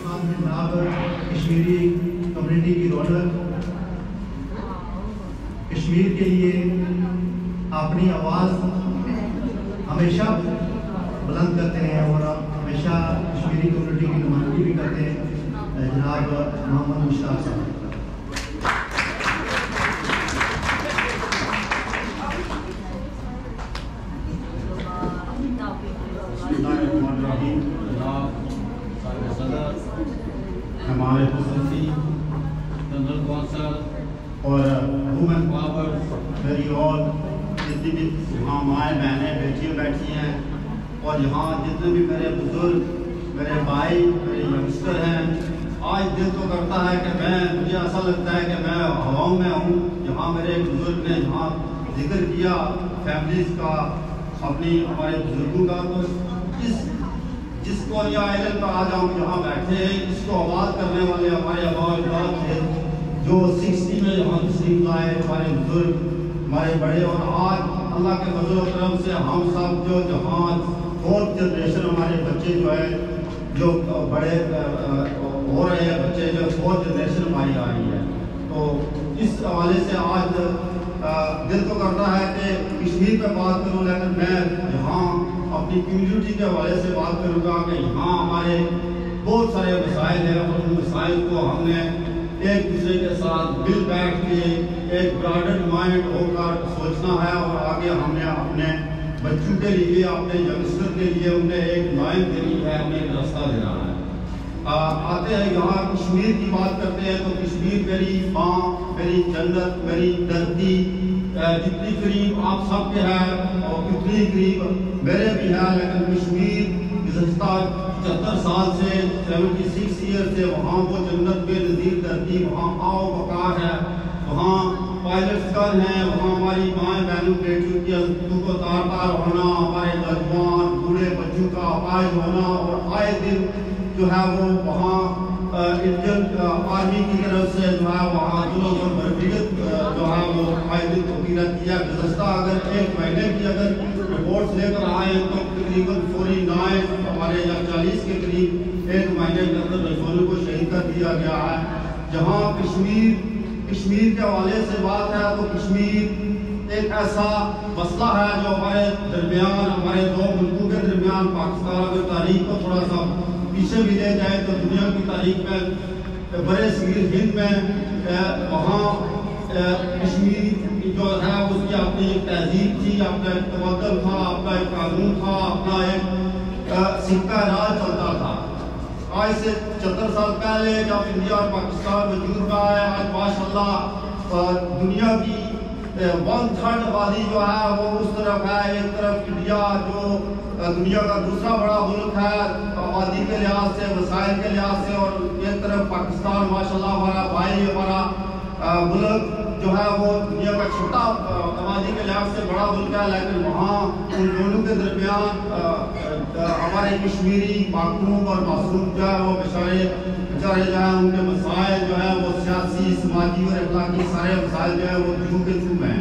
साथ में जनाब कश्मीरी कम्युनिटी की रौनक, कश्मीर के लिए अपनी आवाज़ हमेशा बुलंद करते हैं और हमेशा कश्मीरी कम्युनिटी की नुमाइंदगी भी करते हैं जनाब मोहम्मद मुश्ताक साहब। हमारे खुसूसी जनरल कौंसल और वुमेन पावर्स मेरी और जितनी भी यहाँ माएँ बहनें बेटियाँ बैठी हैं और यहाँ जितने भी मेरे बुजुर्ग, मेरे भाई, मेरे यंगस्टर हैं, आज दिल तो करता है कि मुझे ऐसा लगता है कि मैं हवाओं में हूँ। यहाँ मेरे बुजुर्ग ने यहाँ जिक्र किया फैमिलीज़ का, अपनी हमारे बुजुर्गों का, तो जिसको यहाँ आइलैंड पर आज हम यहाँ बैठे हैं, इसको आबाद करने वाले हमारे आबाद थे जो 60 में यहाँ तशरीफ लाए, हमारे बुजुर्ग, हमारे बड़े, और आज अल्लाह के फजल और करम से हम सब जो जहाँ 4th जनरेशन हमारे बच्चे जो है जो बड़े हो रहे हैं, बच्चे जो 4th जनरेशन हमारी आ रही है, तो इस हवाले से आज दिल तो करता है कि कश्मीर पर बात करूँ, लेकिन मैं यहाँ अपनी कम्युनिटी के हवाले से बात करूँगा कि यहाँ हमारे बहुत सारे मसाइल हैं और उन मसाइल को हमने एक दूसरे के साथ मिल बैठ के एक ब्रॉडर माइंड होकर सोचना है और आगे हमने अपने बच्चों के लिए, अपने यंगस्टर के लिए उन्हें एक लाइन देनी है, उन्हें एक रास्ता देना है। आते हैं यहाँ कश्मीर की बात करते हैं तो कश्मीर मेरी माँ, मेरी जन्नत, मेरी धरती, जितनी करीब आप सबके हैं और कितनी करीब मेरे भी हैं, लेकिन कश्मीर गुज़श्ता 75 साल से 76 ईयर से वहाँ वो जन्नत में नज़ीर धरती, वहाँ आओ बकार है, वहाँ पायलट्स गन हैं, वहाँ हमारी माएँ बहनों बेटियों की अज़मतों को तार तार होना, हमारे नौजवान बूढ़े बच्चों का अपाहिज होना, और आए दिन जो है वो वहाँ इंडियन आर्मी की तरफ से जो है वहाँ जुल्म और बर्बरियत जो है वो आए दिन होती रहती है। गुज़श्ता अगर एक महीने की अगर रिपोर्ट्स लेकर आए तो तकरीबन 49 हमारे या 40 के करीब एक महीने के अंदर नौजवानों को शहीद कर दिया गया है। जहाँ कश्मीर के हवाले से बात है तो कश्मीर एक ऐसा मसला है जो हमारे दरमियान, हमारे दो मुल्कों के दरमियान, पाकिस्तान अगर तारीख को थोड़ा सा पीछे भी ले जाए तो दुनिया की तारीख में बड़े सगीर हिंद में वहाँ कश्मीर जो है उसकी अपनी एक तहजीब थी, अपना एक तवक्कुल था, अपना एक कानून था, अपना एक सिक्का राज चलता था। आज से 74 साल पहले जब इंडिया और पाकिस्तान वजूद में आया, आज माशाल्लाह दुनिया की 1/3 आबादी जो है वो उस तरफ है। एक तरफ इंडिया जो दुनिया का दूसरा बड़ा मुल्क है आबादी के लिहाज से, वसाइल के लिहाज से, और एक तरफ पाकिस्तान माशाल्लाह हमारा भाई, हमारा मुल्क जो है वो दुनिया का छोटा आबादी के लिहाज से बड़ा मुल्क है, लेकिन वहाँ उन दोनों के दरमियान हमारे कश्मीरी माकूम और मासूम जो है वो बेचारे जो है उनके मसाइल जो है वो सियासी, समाजी और अखलाकी सारे मसाइल जो है वो चूम के चूम हैं।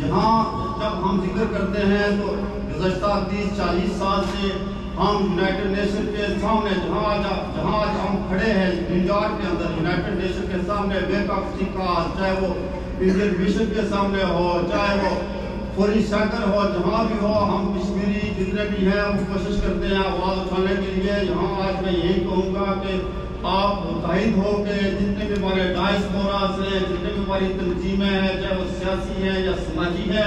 यहाँ जब हम जिक्र करते हैं तो गुज़श्ता 30-40 साल से हम यूनाइटेड नेशन के सामने जहाँ आज हम खड़े हैं न्यूयॉर्क के अंदर, यूनाइटेड नेशन के सामने, बैंक ऑफ अफ्रीका, चाहे वो इंडियन मिशन के सामने हो, चाहे वो फौरी सेंटर हो, जहाँ भी हो, हम कश्मीरी जितने भी हैं हम कोशिश करते हैं आवाज़ उठाने के लिए। यहाँ आज मैं यही कहूँगा कि आप मुतहिद हो के जितने भी हमारे डायस्पोरास हैं, जितने भी हमारी तंजीमें हैं, चाहे वो सियासी हैं या समाजी है,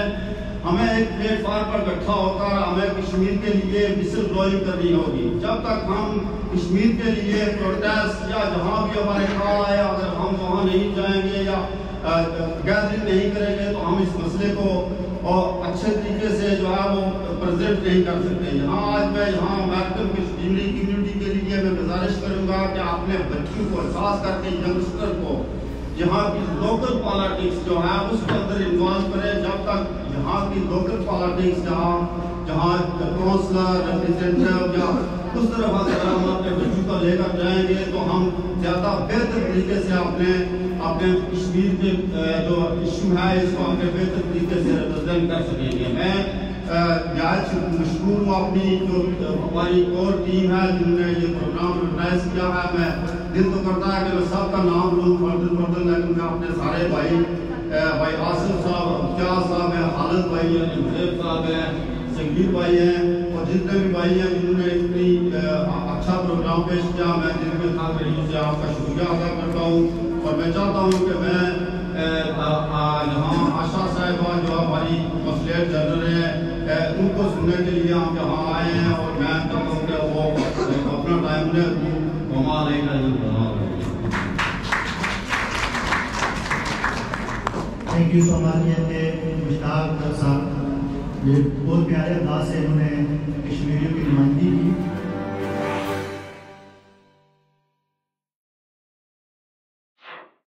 हमें एक प्लेटफार्म पर इकट्ठा होकर हमें कश्मीर के लिए विसल ब्लोइंग करनी होगी। जब तक हम कश्मीर के लिए प्रोटेस्ट या जहाँ भी हमारे कॉल आए, अगर हम वहाँ नहीं जाएंगे या गैदरिंग नहीं करेंगे तो हम इस मसले को और अच्छे तरीके से जो है वो प्रेजेंट नहीं कर सकते। यहाँ आज मैं यहाँ अमेरिकन कश्मीरी कम्युनिटी के लिए मैं गुजारिश करूँगा कि अपने बच्चों को, खास करके यंगस्टर को, यहाँ की लोकल पॉलिटिक्स जो है उसके अंदर इन्वॉल्व करें। जब तक यहाँ की लोकल पॉलिटिक्स जहाँ काउंसलर, रिप्रेजेंटेटिव या उस तरफ अगर हम अपने बच्चों को लेकर जाएंगे तो हम ज़्यादा बेहतर तरीके से अपने कश्मीर के जो इशू है इसको अपने बेहतर तरीके से रिप्रेजेंट कर सकेंगे। मैं نہایت مشکور ہوں اپنی جو ہماری اور ٹیم ہے جنہوں نے یہ پروگرام آرگنائز کیا ہے. میں دل تو کرتا ہے کہ میں سب کا نام لوں فردن لیکن میں اپنے سارے بھائی آصف صاحب، امتیاز صاحب ہیں، خالد بھائی ہیں، حزیب صاحب ہیں، سنگیر بھائی ہیں اور جتنے بھی بھائی ہیں جنہوں نے اتنی اچھا پروگرام پیش کیا، میں دل کے ساتھ دلوں سے آپ کا شکریہ ادا کرتا ہوں. اور میں چاہتا ہوں کہ میں یہاں آشا صاحبہ جو ہماری مسلیٹ جنرل ہیں ان کو سننے کے لیے ہم یہاں آئے ہیں اور میں چاہتا ہوں کہ وہ اپنا ٹائم انہیں گھما لیں گے. تھینک یو سو مچ. یہ تھے مشتاق صاحب، یہ بہت پیارے انداز سے انہوں نے کشمیریوں کی نمائندگی کی.